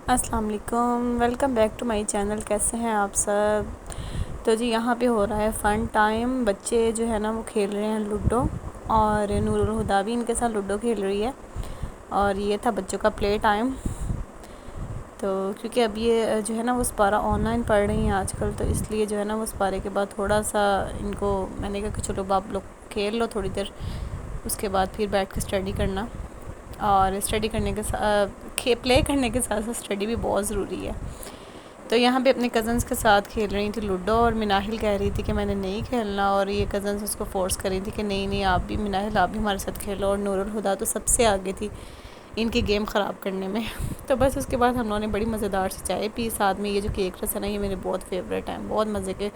السلام علیکم، welcome back to my channel. کیسے ہیں آپ سب؟ تو جی یہاں پہ ہو رہا ہے فن ٹائم۔ بچے جو ہے نا وہ کھیل رہے ہیں لوڈو، اور نور الہدا بھی ان کے ساتھ لوڈو کھیل رہی ہے، اور یہ تھا بچوں کا پلے ٹائم۔ تو کیونکہ اب یہ جو ہے نا وہ سپارہ آن لائن پڑھ رہی ہیں آج کل، تو اس لیے جو ہے نا وہ سپارے کے بعد تھوڑا سا ان کو میں نے کہا کہ چلو آپ لوگ کھیل لو تھوڑی دیر، اس کے بعد پھر بیٹھ کے اسٹڈی کرنا۔ اور اسٹڈی کرنے کے ساتھ پلے کرنے کے ساتھ ساتھ اسٹڈی بھی بہت ضروری ہے۔ تو یہاں پہ اپنے کزنس کے ساتھ کھیل رہی تھی لوڈو، اور مناحل کہہ رہی تھی کہ میں نے نہیں کھیلنا، اور یہ کزنس اس کو فورس کر رہی تھی کہ نہیں نہیں آپ بھی مناحل آپ بھی ہمارے ساتھ کھیلو، اور نور الہدا تو سب سے آگے تھی ان کی گیم خراب کرنے میں۔ تو بس اس کے بعد ہم لوگوں نے بڑی مزیدار سی چائے پی، ساتھ میں یہ جو کیک رس ہے نا یہ میرے بہت فیوریٹ ہیں، بہت مزے کے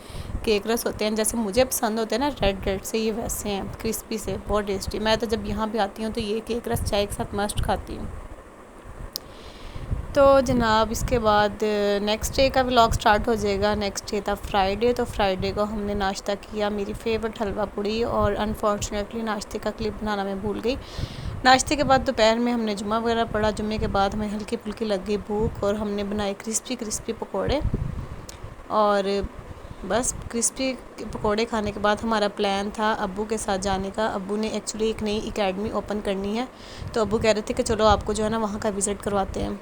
کیک رس ہوتے ہیں، جیسے مجھے پسند ہوتے ہیں نا ریڈ ریڈ سے، یہ ویسے ہیں کرسپی سے، بہت ٹیسٹی۔ میں تو جب یہاں پہ آتی ہوں تو یہ کیک رس چائے کے ساتھ مسٹ کھاتی ہوں۔ تو جناب اس کے بعد نیکسٹ ڈے کا ولاگ سٹارٹ ہو جائے گا۔ نیکسٹ ڈے تھا فرائیڈے، تو فرائیڈے کو ہم نے ناشتہ کیا میری فیوریٹ حلوہ پوڑی، اور انفارچونیٹلی ناشتے کا کلپ بنانا میں بھول گئی۔ ناشتے کے بعد دوپہر میں ہم نے جمعہ وغیرہ پڑھا، جمعے کے بعد ہمیں ہلکی پھلکی لگ گئی بھوک، اور ہم نے بنائے کرسپی پکوڑے، اور بس کرسپی پکوڑے کھانے کے بعد ہمارا پلان تھا ابو کے ساتھ جانے کا۔ ابو نے ایکچولی ایک نئی اکیڈمی اوپن کرنی ہے، تو ابو کہہ رہے تھے کہ چلو آپ کو جو ہے نا وہاں کا وزٹ کرواتے ہیں۔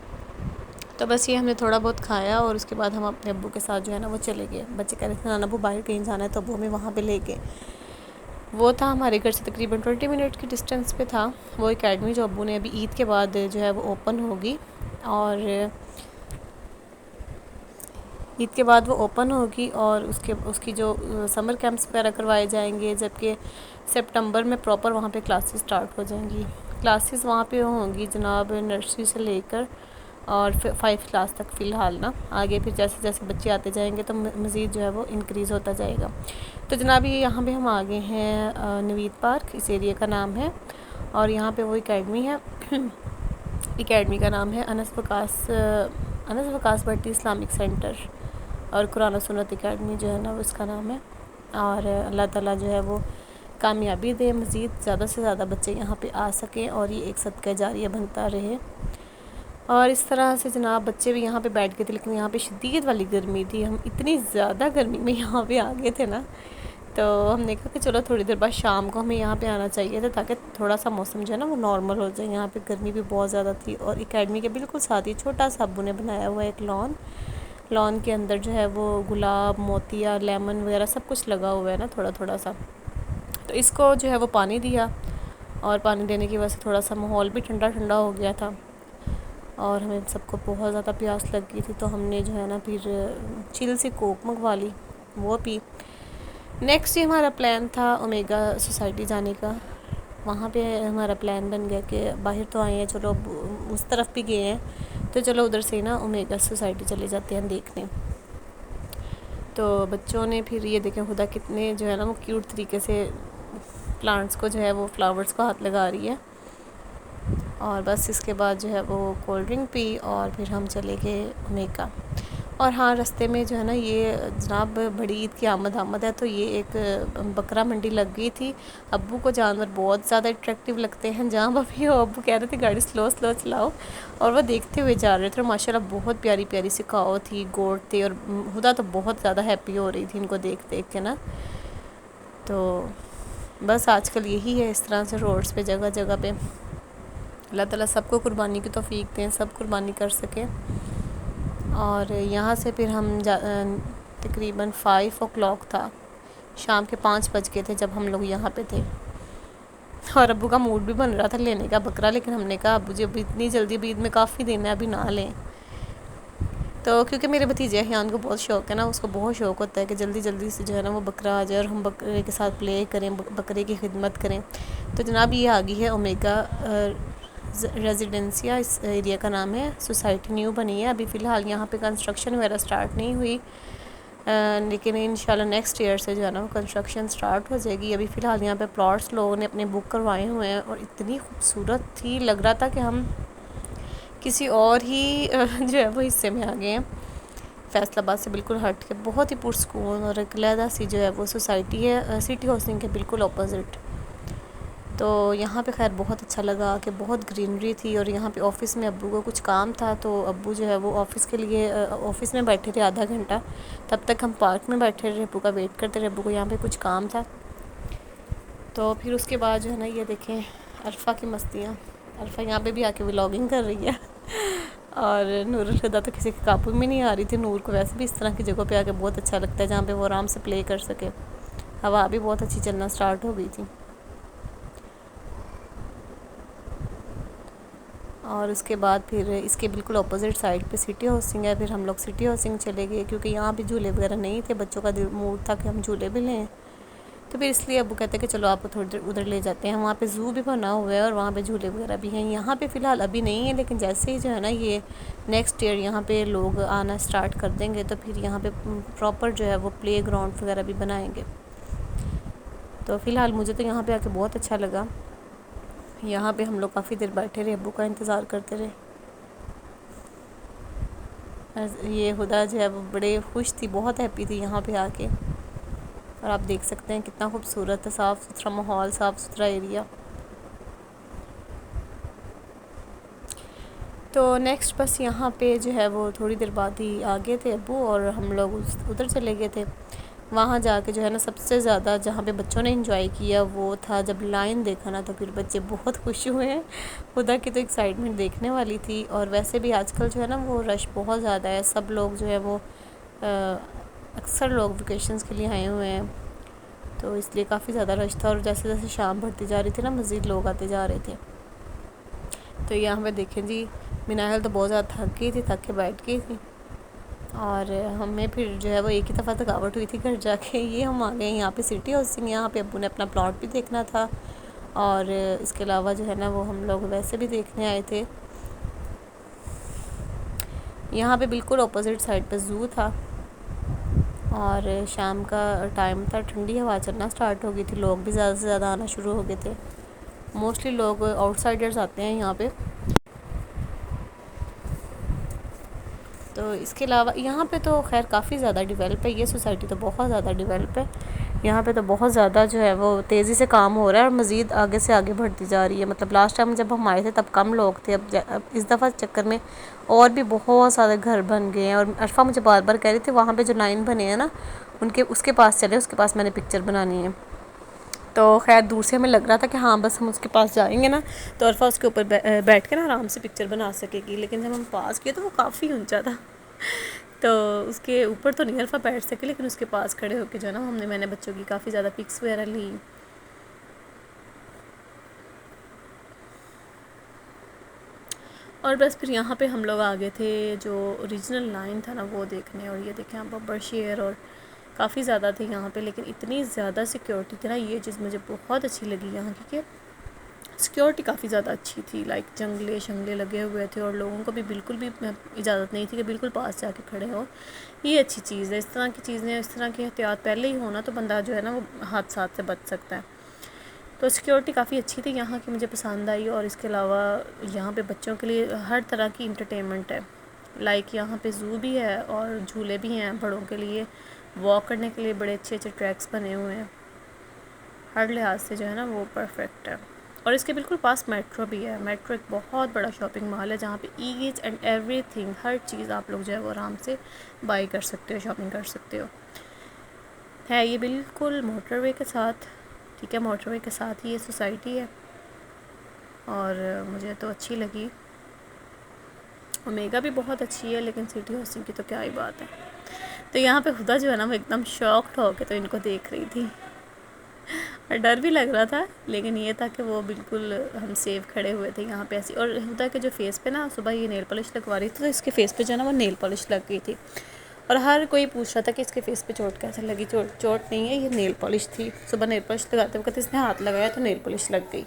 تو بس یہ ہم نے تھوڑا بہت کھایا، اور اس کے بعد ہم اپنے ابو کے ساتھ جو ہے نا وہ چلے گئے۔ بچے کہہ رہے تھے نانا ابو باہر کہیں جانا ہے، تو ابو ہمیں وہاں پہ لے گئے۔ وہ تھا ہمارے گھر سے تقریباً 20 منٹ کی ڈسٹینس پہ تھا وہ اکیڈمی، جو ابو نے ابھی عید کے بعد جو ہے وہ اوپن ہوگی، اور عید کے بعد وہ اوپن ہوگی، اور اس کی جو سمر کیمپس وغیرہ کروائے جائیں گے، جبکہ سپٹمبر میں پراپر وہاں پہ کلاسز سٹارٹ ہو جائیں گی۔ کلاسز وہاں پہ ہوں گی جناب نرسری سے لے کر اور 5 کلاس تک فی الحال نا، آگے پھر جیسے جیسے بچے آتے جائیں گے تو مزید جو ہے وہ انکریز ہوتا جائے گا۔ تو جناب یہ یہاں پہ ہم آگے ہیں نوید پارک، اس ایریا کا نام ہے، اور یہاں پہ وہ اکیڈمی ہے۔ اکیڈمی کا نام ہے انس وقاص بھٹی اسلامک سینٹر، اور قرآن و سنت اکیڈمی جو ہے نا اس کا نام ہے۔ اور اللہ تعالیٰ جو ہے وہ کامیابی دے، مزید زیادہ سے زیادہ بچے یہاں پہ آ سکیں، اور یہ ایک صدقہ جاریہ بنتا رہے۔ اور اس طرح سے جناب بچے بھی یہاں پہ بیٹھ گئے تھے، لیکن یہاں پہ شدید والی گرمی تھی، ہم اتنی زیادہ گرمی میں یہاں پہ آ گئے تھے نا، تو ہم نے کہا کہ چلو تھوڑی دیر بعد شام کو ہمیں یہاں پہ آنا چاہیے تھا، تاکہ تھوڑا سا موسم جو ہے نا وہ نارمل ہو جائے۔ یہاں پہ گرمی بھی بہت زیادہ تھی، اور اکیڈمی کے بالکل ساتھ ہی چھوٹا سا ابو نے بنایا ہوا ایک لان کے اندر جو ہے وہ گلاب، موتیا، لیمن وغیرہ سب کچھ لگا ہوا ہے نا تھوڑا تھوڑا سا۔ تو اس کو جو ہے وہ پانی دیا، اور پانی دینے کی وجہ سے تھوڑا سا ماحول بھی ٹھنڈا ٹھنڈا ہو گیا تھا، اور ہمیں سب کو بہت زیادہ پیاس لگ گئی تھی، تو ہم نے جو ہے نا پھر چل سی کوک منگوا لی، وہ پی۔ نیکسٹ ہمارا پلان تھا اومیگا سوسائٹی جانے کا۔ وہاں پہ ہمارا پلان بن گیا کہ باہر تو آئے ہیں، چلو اس طرف بھی گئے ہیں، تو چلو ادھر سے نا اومیگا سوسائٹی چلے جاتے ہیں دیکھنے۔ تو بچوں نے پھر یہ دیکھیں خدا کتنے جو ہے نا وہ کیوٹ طریقے سے پلانٹس کو جو ہے وہ فلاورز کو ہاتھ لگا رہی ہے۔ اور بس اس کے بعد جو ہے وہ کولڈ ڈرنک پی، اور پھر ہم چلے گئے اومیگا۔ اور ہاں رستے میں جو ہے نا یہ جناب بڑی عید کی آمد ہے، تو یہ ایک بکرا منڈی لگ گئی تھی۔ ابو کو جانور بہت زیادہ اٹریکٹیو لگتے ہیں، جہاں بھی ہو ابو کہہ رہے تھے گاڑی سلو چلاؤ، اور وہ دیکھتے ہوئے جا رہے تھے، اور ماشاءاللہ بہت پیاری پیاری سی کاؤ تھی، گوٹ تھے، اور خدا تو بہت زیادہ ہیپی ہو رہی تھی ان کو دیکھ کے نا۔ تو بس آج کل یہی ہے، اس طرح سے روڈز پہ جگہ جگہ پہ اللہ تعالیٰ سب کو قربانی کی توفیق دیں، سب قربانی کر سکیں۔ اور یہاں سے پھر ہم تقریباً 5 o'clock تھا، شام کے 5 بج گئے تھے جب ہم لوگ یہاں پہ تھے، اور ابو کا موڈ بھی بن رہا تھا لینے کا بکرا، لیکن ہم نے کہا ابو جی ابھی اتنی جلدی، عید میں کافی دن ہے، ابھی نہ لیں۔ تو کیونکہ میرے بھتیجے احیان کو بہت شوق ہے نا، اس کو بہت شوق ہوتا ہے کہ جلدی جلدی سے جو ہے نا وہ بکرا آ جائے، اور ہم بکرے کے ساتھ پلے کریں، بکرے کی خدمت کریں۔ تو جناب یہ آ گئی ہے اومیگا ریزیڈنسیا، اس ایریا کا نام ہے، سوسائٹی نیو بنی ہے، ابھی فی الحال یہاں پہ کنسٹرکشن وغیرہ سٹارٹ نہیں ہوئی، لیکن انشاءاللہ نیکسٹ ایئر سے جو ہے نا وہ کنسٹرکشن سٹارٹ ہو جائے گی۔ ابھی فی الحال یہاں پہ پلاٹس لوگوں نے اپنے بک کروائے ہوئے ہیں، اور اتنی خوبصورت تھی، لگ رہا تھا کہ ہم کسی اور ہی جو ہے وہ حصے میں آ گئے ہیں، فیصل آباد سے بالکل ہٹ کے، بہت ہی پرسکون اور ایک علیحدہ سی جو ہے وہ سوسائٹی ہے، سٹی ہاؤسنگ کے بالکل اپوزٹ۔ تو یہاں پہ خیر بہت اچھا لگا کہ بہت گرینری تھی، اور یہاں پہ آفس میں ابو کو کچھ کام تھا تو ابو جو ہے وہ آفس کے لیے آفس میں بیٹھے تھے آدھا گھنٹہ، تب تک ہم پارک میں بیٹھے رہے، ابو کا ویٹ کرتے رہے، ابو کو یہاں پہ کچھ کام تھا۔ تو پھر اس کے بعد جو ہے نا یہ دیکھیں عرفہ کی مستیاں، عرفہ یہاں پہ بھی آ کے ولاگنگ کر رہی ہے اور نور الہدیٰ تو کسی کے قابو میں نہیں آ رہی تھی۔ نور کو ویسے بھی اس طرح کی جگہ پہ آ کے بہت اچھا لگتا ہے جہاں پہ وہ آرام سے پلے کر سکے، ہوا بھی بہت اچھی چلنا سٹارٹ ہو گئی تھی۔ اور اس کے بعد پھر اس کے بالکل اپوزٹ سائڈ پہ سٹی ہاؤسنگ ہے، پھر ہم لوگ سٹی ہاؤسنگ چلے گئے کیونکہ یہاں پہ جھولے وغیرہ نہیں تھے، بچوں کا موڈ تھا کہ ہم جھولے بھی لیں، تو پھر اس لیے ابو کہتے ہیں کہ چلو آپ کو تھوڑی دیر ادھر لے جاتے ہیں، وہاں پہ زو بھی بنا ہوا ہے اور وہاں پہ جھولے وغیرہ بھی ہیں۔ یہاں پہ فی الحال ابھی نہیں ہے، لیکن جیسے ہی جو ہے نا یہ نیکسٹ ایئر یہاں پہ لوگ آنا سٹارٹ کر دیں گے تو پھر یہاں پہ پراپر جو ہے وہ پلے گراؤنڈ وغیرہ بھی بنائیں گے۔ تو فی الحال مجھے تو یہاں پہ آ کے بہت اچھا لگا، یہاں پہ ہم لوگ کافی دیر بیٹھے رہے، ابو کا انتظار کرتے رہے۔ یہ ہدا جو ہے وہ بڑے خوش تھی، بہت ہیپی تھی یہاں پہ آ کے، اور آپ دیکھ سکتے ہیں کتنا خوبصورت ہے، صاف ستھرا ماحول، صاف ستھرا ایریا۔ تو نیکسٹ بس یہاں پہ جو ہے وہ تھوڑی دیر بعد ہی آگے تھے ابو، اور ہم لوگ ادھر چلے گئے تھے۔ وہاں جا کے جو ہے نا سب سے زیادہ جہاں پہ بچوں نے انجوائے کیا وہ تھا جب لائن دیکھا نا، تو پھر بچے بہت خوش ہوئے ہیں۔ خدا کی تو ایکسائٹمنٹ دیکھنے والی تھی، اور ویسے بھی آج کل جو ہے نا وہ رش بہت زیادہ ہے، سب لوگ جو ہے وہ اکثر لوگ ویکیشنز کے لیے آئے ہوئے ہیں، تو اس لیے کافی زیادہ رش تھا، اور جیسے جیسے شام بڑھتی جا رہی تھی نا مزید لوگ آتے جا رہے تھے۔ تو یہاں پہ دیکھیں جی مناحل تو بہت زیادہ تھک گئی تھی، تھک کے بیٹھ گئی تھی، اور ہمیں پھر جو ہے وہ ایک ہی دفعہ تھکاوٹ ہوئی تھی گھر جا کے۔ یہ ہم آ گئے یہاں پہ سٹی ہاؤسنگ، یہاں پہ ابو نے اپنا پلاٹ بھی دیکھنا تھا، اور اس کے علاوہ جو ہے نا وہ ہم لوگ ویسے بھی دیکھنے آئے تھے۔ یہاں پہ بالکل اپوزٹ سائڈ پہ زو تھا، اور شام کا ٹائم تھا، ٹھنڈی ہوا چلنا سٹارٹ ہو گئی تھی، لوگ بھی زیادہ سے زیادہ آنا شروع ہو گئے تھے، موسٹلی لوگ آؤٹ سائڈرز آتے ہیں یہاں پہ۔ تو اس کے علاوہ یہاں پہ تو خیر کافی زیادہ ڈیولپ ہے، یہ سوسائٹی تو بہت زیادہ ڈیولپ ہے، یہاں پہ تو بہت زیادہ جو ہے وہ تیزی سے کام ہو رہا ہے، اور مزید آگے سے آگے بڑھتی جا رہی ہے۔ مطلب لاسٹ ٹائم جب ہم آئے تھے تب کم لوگ تھے، اب اس دفعہ چکر میں اور بھی بہت سارے گھر بن گئے ہیں، اور عرفہ مجھے بار بار کہہ رہی تھی وہاں پہ جو لائن بنے ہیں نا اس کے پاس چلے، اس کے پاس میں نے پکچر بنانی ہے۔ تو خیر دور سے ہمیں لگ رہا تھا کہ ہاں بس ہم اس کے پاس جائیں گے نا تو عرفہ اس کے اوپر بیٹھ کے نا آرام سے پکچر بنا سکے گی، لیکن جب ہم پاس گئے تو وہ کافی اونچا تھا، تو اس کے اوپر تو نہیں عرفہ بیٹھ سکے، لیکن اس کے پاس کھڑے ہو کے جو ہے نا میں نے بچوں کی کافی زیادہ پکس وغیرہ لی۔ اور بس پھر یہاں پہ ہم لوگ آگے تھے جو اوریجنل لائن تھا نا وہ دیکھنے، اور یہ دیکھیں آپ ببر شیر اور کافی زیادہ تھے یہاں پہ، لیکن اتنی زیادہ سیکیورٹی تھی نا، یہ چیز مجھے بہت اچھی لگی یہاں کی، کہ سیکیورٹی کافی زیادہ اچھی تھی، لائک جنگلے لگے ہوئے تھے، اور لوگوں کو بھی بالکل بھی اجازت نہیں تھی کہ بالکل پاس جا کے کھڑے ہو۔ یہ اچھی چیز ہے، اس طرح کی چیزیں، اس طرح کی احتیاط پہلے ہی ہونا تو بندہ جو ہے نا وہ حادثات سے بچ سکتا ہے۔ تو سیکیورٹی کافی اچھی تھی یہاں کی، مجھے پسند آئی، اور اس کے علاوہ یہاں پہ بچوں کے لیے ہر طرح کی انٹرٹینمنٹ ہے، لائک یہاں پہ زو بھی ہے اور جھولے بھی ہیں بڑوں کے لیے، واک کرنے کے لیے بڑے اچھے اچھے ٹریکس بنے ہوئے ہیں، ہر لحاظ سے جو ہے نا وہ پرفیکٹ ہے۔ اور اس کے بالکل پاس میٹرو بھی ہے، میٹرو ایک بہت بڑا شاپنگ مال ہے جہاں پہ ایچ اینڈ ایوری تھنگ، ہر چیز آپ لوگ جو ہے وہ آرام سے بائی کر سکتے ہو، شاپنگ کر سکتے ہو۔ ہے یہ بالکل موٹر وے کے ساتھ، ٹھیک ہے، موٹر وے کے ساتھ ہی یہ سوسائٹی ہے، اور مجھے تو اچھی لگی۔ اومیگا بھی بہت اچھی ہے، لیکن سٹی ہاؤسنگ کی تو کیا ہی بات ہے۔ تو یہاں پہ خدا جو ہے نا وہ ایک دم شاکڈ ہو کے تو ان کو دیکھ رہی تھی، اور ڈر بھی لگ رہا تھا، لیکن یہ تھا کہ وہ بالکل ہم سیف کھڑے ہوئے تھے یہاں پہ ایسی، اور خدا کے جو فیس پہ نا صبح یہ نیل پالش لگوا رہی تھی تو اس کے فیس پہ جو ہے نا وہ نیل پالش لگ گئی تھی، اور ہر کوئی پوچھ رہا تھا کہ اس کے فیس پہ چوٹ کیسے لگی، چوٹ نہیں ہے، یہ نیل پالش تھی، صبح نیل پالش لگاتے وقت اس نے ہاتھ لگایا تو نیل پالش لگ گئی۔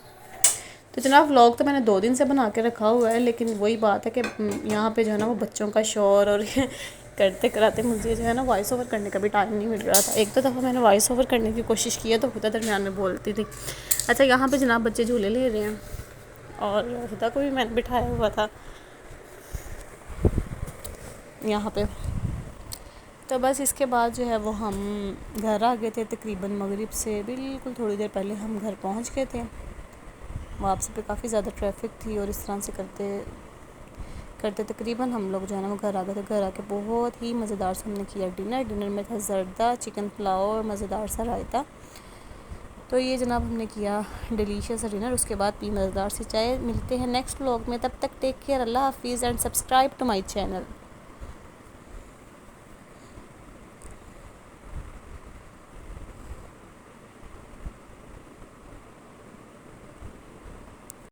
تو جناب ولاگ تو میں نے 2 دن سے بنا کے رکھا ہوا ہے، لیکن وہی بات ہے کہ یہاں پہ جو ہے نا وہ بچوں کا شور اور کرتے کراتے مجھے جو ہے نا وائس اوور کرنے کا بھی ٹائم نہیں مل رہا تھا۔ ایک دو دفعہ میں نے وائس اوور کرنے کی کوشش کی ہے تو خدا درمیان میں بولتی تھی۔ اچھا یہاں پہ جناب بچے جھولے لے رہے ہیں، اور خدا کو بھی میں نے بٹھایا ہوا تھا یہاں پہ۔ تو بس اس کے بعد جو ہے وہ ہم گھر آ گئے تھے، تقریباً مغرب سے بالکل تھوڑی دیر پہلے ہم گھر پہنچ گئے تھے، واپسی پہ کافی زیادہ ٹریفک تھی، اور اس طرح سے کرتے کرتے تقریباً ہم لوگ جو ہے نا وہ گھر آ گئے تھے۔ گھر آ کے بہت ہی مزیدار سے ہم نے کیا ڈنر میں تھا زردہ، چکن پلاؤ اور مزیدار سا رائتا۔ تو یہ جناب ہم نے کیا ڈیلیشیس ڈنر، اس کے بعد پی مزیدار سی چائے۔ ملتے ہیں نیکسٹ ولاگ میں، تب تک ٹیک کیئر، اللہ حافظ and subscribe to my channel.